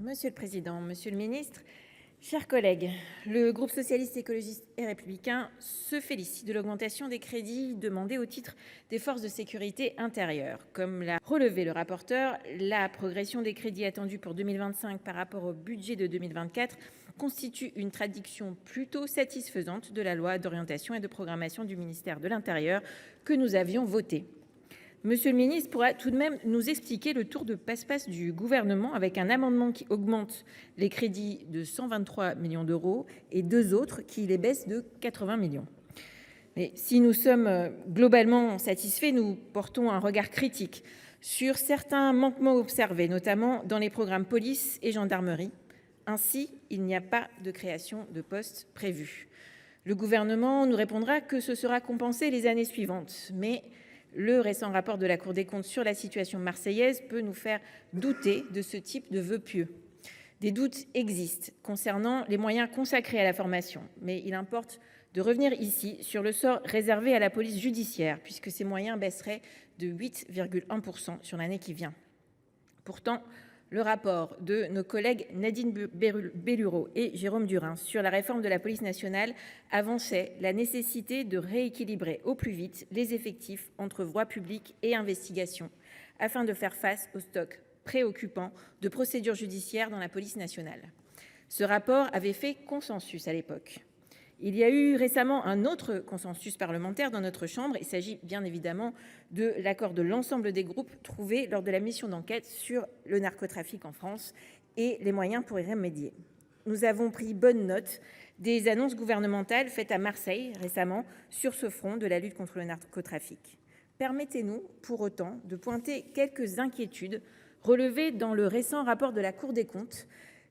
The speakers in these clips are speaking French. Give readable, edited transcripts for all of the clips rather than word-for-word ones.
Monsieur le président, monsieur le ministre, chers collègues, le groupe Socialiste, Écologiste et Républicain se félicite de l'augmentation des crédits demandés au titre des forces de sécurité intérieure. Comme l'a relevé le rapporteur, la progression des crédits attendus pour 2025 par rapport au budget de 2024 constitue une traduction plutôt satisfaisante de la loi d'orientation et de programmation du ministère de l'Intérieur que nous avions votée. Monsieur le ministre pourra tout de même nous expliquer le tour de passe-passe du Gouvernement avec un amendement qui augmente les crédits de 123 millions d'euros et deux autres qui les baissent de 80 millions. Mais si nous sommes globalement satisfaits, nous portons un regard critique sur certains manquements observés, notamment dans les programmes police et gendarmerie. Ainsi, il n'y a pas de création de postes prévue. Le Gouvernement nous répondra que ce sera compensé les années suivantes, mais le récent rapport de la Cour des comptes sur la situation marseillaise peut nous faire douter de ce type de vœux pieux. Des doutes existent concernant les moyens consacrés à la formation, mais il importe de revenir ici sur le sort réservé à la police judiciaire, puisque ces moyens baisseraient de 8,1% sur l'année qui vient. Pourtant, le rapport de nos collègues Nadine Bellureau et Jérôme Durain sur la réforme de la police nationale avançait la nécessité de rééquilibrer au plus vite les effectifs entre voie publique et investigation, afin de faire face au stock préoccupant de procédures judiciaires dans la police nationale. Ce rapport avait fait consensus à l'époque. Il y a eu récemment un autre consensus parlementaire dans notre chambre. Il s'agit bien évidemment de l'accord de l'ensemble des groupes trouvé lors de la mission d'enquête sur le narcotrafic en France et les moyens pour y remédier. Nous avons pris bonne note des annonces gouvernementales faites à Marseille récemment sur ce front de la lutte contre le narcotrafic. Permettez-nous pour autant de pointer quelques inquiétudes relevées dans le récent rapport de la Cour des comptes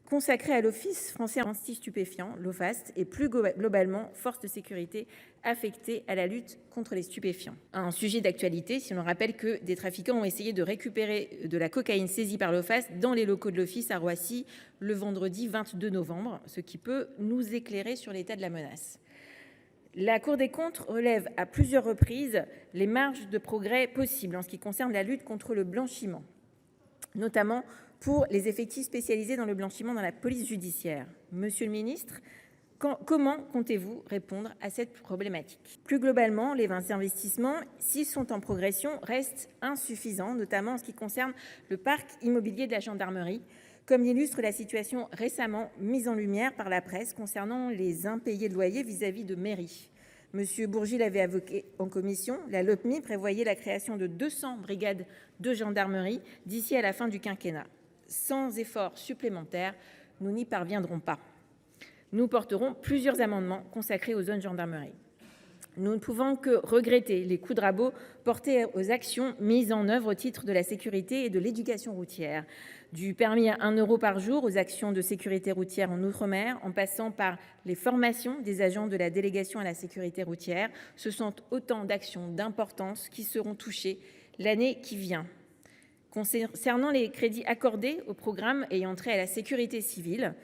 consacré à l'Office français anti-stupéfiants, l'OFAST, et plus globalement, forces de sécurité affectées à la lutte contre les stupéfiants. Un sujet d'actualité, si l'on rappelle que des trafiquants ont essayé de récupérer de la cocaïne saisie par l'OFAST dans les locaux de l'Office à Roissy le vendredi 22 novembre, ce qui peut nous éclairer sur l'état de la menace. La Cour des comptes relève à plusieurs reprises les marges de progrès possibles en ce qui concerne la lutte contre le blanchiment, notamment pour les effectifs spécialisés dans le blanchiment dans la police judiciaire. Monsieur le ministre, comment comptez-vous répondre à cette problématique ? Plus globalement, les investissements, s'ils sont en progression, restent insuffisants, notamment en ce qui concerne le parc immobilier de la gendarmerie, comme l'illustre la situation récemment mise en lumière par la presse concernant les impayés de loyer vis-à-vis de mairies. Monsieur Bourgi l'avait évoqué en commission, la Lopmi prévoyait la création de 200 brigades de gendarmerie d'ici à la fin du quinquennat. Sans efforts supplémentaires, nous n'y parviendrons pas. Nous porterons plusieurs amendements consacrés aux zones gendarmerie. Nous ne pouvons que regretter les coups de rabot portés aux actions mises en œuvre au titre de la sécurité et de l'éducation routière. Du permis à 1 euro par jour aux actions de sécurité routière en outre-mer, en passant par les formations des agents de la délégation à la sécurité routière, ce sont autant d'actions d'importance qui seront touchées l'année qui vient. Concernant les crédits accordés au programme ayant trait à la sécurité civile,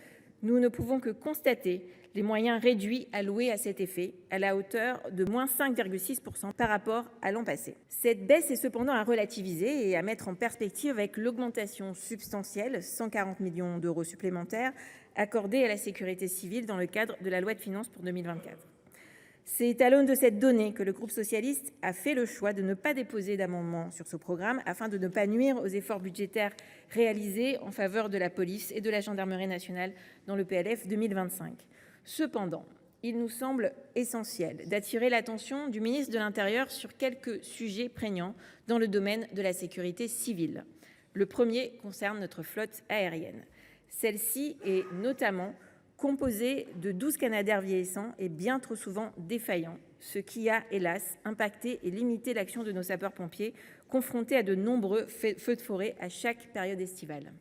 nous ne pouvons que constater les moyens réduits alloués à cet effet, à la hauteur de moins 5,6% par rapport à l'an passé. Cette baisse est cependant à relativiser et à mettre en perspective avec l'augmentation substantielle, 140 millions d'euros supplémentaires, accordée à la sécurité civile dans le cadre de la loi de finances pour 2024. C'est à l'aune de cette donnée que le groupe socialiste a fait le choix de ne pas déposer d'amendement sur ce programme afin de ne pas nuire aux efforts budgétaires réalisés en faveur de la police et de la gendarmerie nationale dans le PLF 2025. Cependant, il nous semble essentiel d'attirer l'attention du ministre de l'Intérieur sur quelques sujets prégnants dans le domaine de la sécurité civile. Le premier concerne notre flotte aérienne. Celle-ci est notamment composée de 12 Canadair vieillissants et bien trop souvent défaillants, ce qui a, hélas, impacté et limité l'action de nos sapeurs-pompiers, confrontés à de nombreux feux de forêt à chaque période estivale.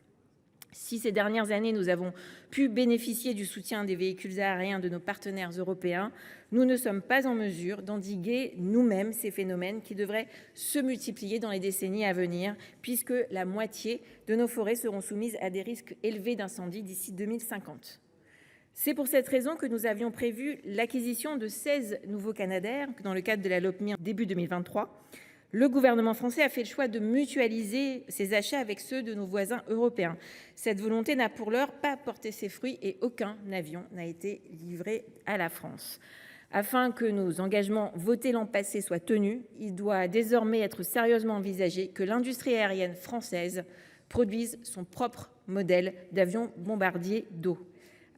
Si ces dernières années, nous avons pu bénéficier du soutien des véhicules aériens de nos partenaires européens, nous ne sommes pas en mesure d'endiguer nous-mêmes ces phénomènes qui devraient se multiplier dans les décennies à venir, puisque la moitié de nos forêts seront soumises à des risques élevés d'incendie d'ici 2050. C'est pour cette raison que nous avions prévu l'acquisition de 16 nouveaux Canadair dans le cadre de la Lopmi début 2023. Le gouvernement français a fait le choix de mutualiser ses achats avec ceux de nos voisins européens. Cette volonté n'a pour l'heure pas porté ses fruits et aucun avion n'a été livré à la France. Afin que nos engagements votés l'an passé soient tenus, il doit désormais être sérieusement envisagé que l'industrie aérienne française produise son propre modèle d'avion bombardier d'eau,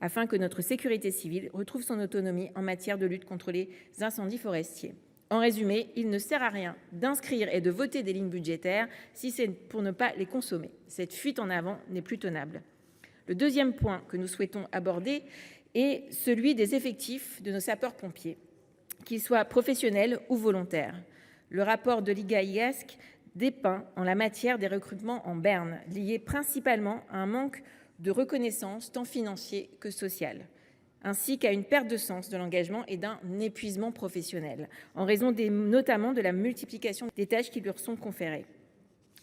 afin que notre sécurité civile retrouve son autonomie en matière de lutte contre les incendies forestiers. En résumé, il ne sert à rien d'inscrire et de voter des lignes budgétaires si c'est pour ne pas les consommer. Cette fuite en avant n'est plus tenable. Le deuxième point que nous souhaitons aborder est celui des effectifs de nos sapeurs-pompiers, qu'ils soient professionnels ou volontaires. Le rapport de l'IGA-IGASC dépeint en la matière des recrutements en berne, liés principalement à un manque de reconnaissance tant financier que social, ainsi qu'à une perte de sens de l'engagement et d'un épuisement professionnel, en raison notamment de la multiplication des tâches qui leur sont conférées.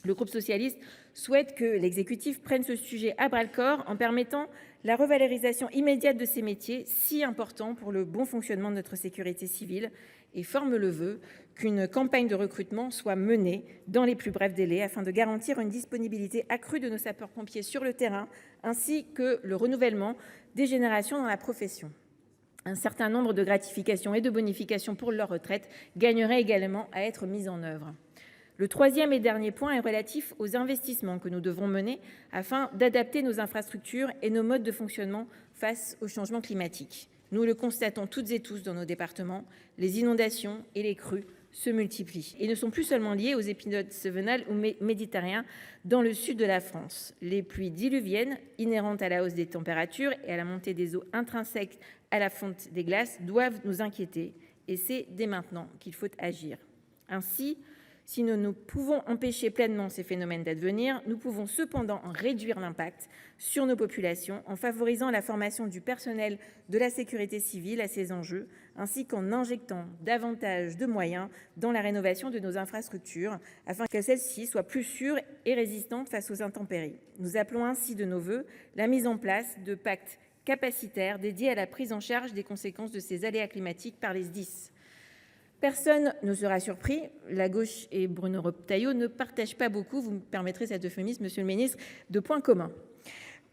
Le groupe socialiste souhaite que l'exécutif prenne ce sujet à bras le corps en permettant la revalorisation immédiate de ces métiers si importants pour le bon fonctionnement de notre sécurité civile et forme le vœu qu'une campagne de recrutement soit menée dans les plus brefs délais afin de garantir une disponibilité accrue de nos sapeurs-pompiers sur le terrain ainsi que le renouvellement des générations dans la profession. Un certain nombre de gratifications et de bonifications pour leur retraite gagneraient également à être mises en œuvre. Le troisième et dernier point est relatif aux investissements que nous devrons mener afin d'adapter nos infrastructures et nos modes de fonctionnement face au changement climatique. Nous le constatons toutes et tous dans nos départements, les inondations et les crues se multiplient et ne sont plus seulement liées aux épisodes cévenols ou méditerranéens dans le sud de la France. Les pluies diluviennes, inhérentes à la hausse des températures et à la montée des eaux intrinsèques à la fonte des glaces, doivent nous inquiéter et c'est dès maintenant qu'il faut agir. Ainsi, si nous ne pouvons empêcher pleinement ces phénomènes d'advenir, nous pouvons cependant en réduire l'impact sur nos populations en favorisant la formation du personnel de la sécurité civile à ces enjeux, ainsi qu'en injectant davantage de moyens dans la rénovation de nos infrastructures, afin que celles-ci soient plus sûres et résistantes face aux intempéries. Nous appelons ainsi de nos vœux la mise en place de pactes capacitaires dédiés à la prise en charge des conséquences de ces aléas climatiques par les SDIS. Personne ne sera surpris, la gauche et Bruno Retailleau ne partagent pas beaucoup, vous me permettrez cet euphémisme, monsieur le ministre, de points communs.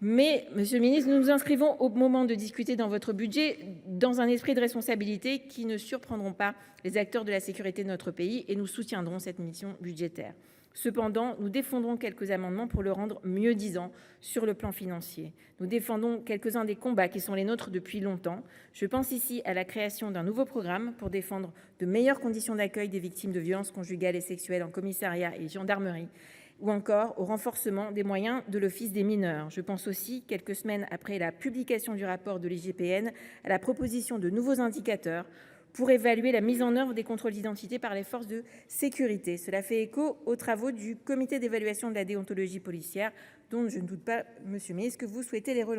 Mais, monsieur le ministre, nous nous inscrivons au moment de discuter dans votre budget dans un esprit de responsabilité qui ne surprendront pas les acteurs de la sécurité de notre pays et nous soutiendrons cette mission budgétaire. Cependant, nous défendrons quelques amendements pour le rendre mieux-disant sur le plan financier. Nous défendons quelques-uns des combats qui sont les nôtres depuis longtemps. Je pense ici à la création d'un nouveau programme pour défendre de meilleures conditions d'accueil des victimes de violences conjugales et sexuelles en commissariat et gendarmerie, ou encore au renforcement des moyens de l'Office des mineurs. Je pense aussi, quelques semaines après la publication du rapport de l'IGPN, à la proposition de nouveaux indicateurs pour évaluer la mise en œuvre des contrôles d'identité par les forces de sécurité. Cela fait écho aux travaux du comité d'évaluation de la déontologie policière, dont je ne doute pas, monsieur le ministre, que vous souhaitez les relancer.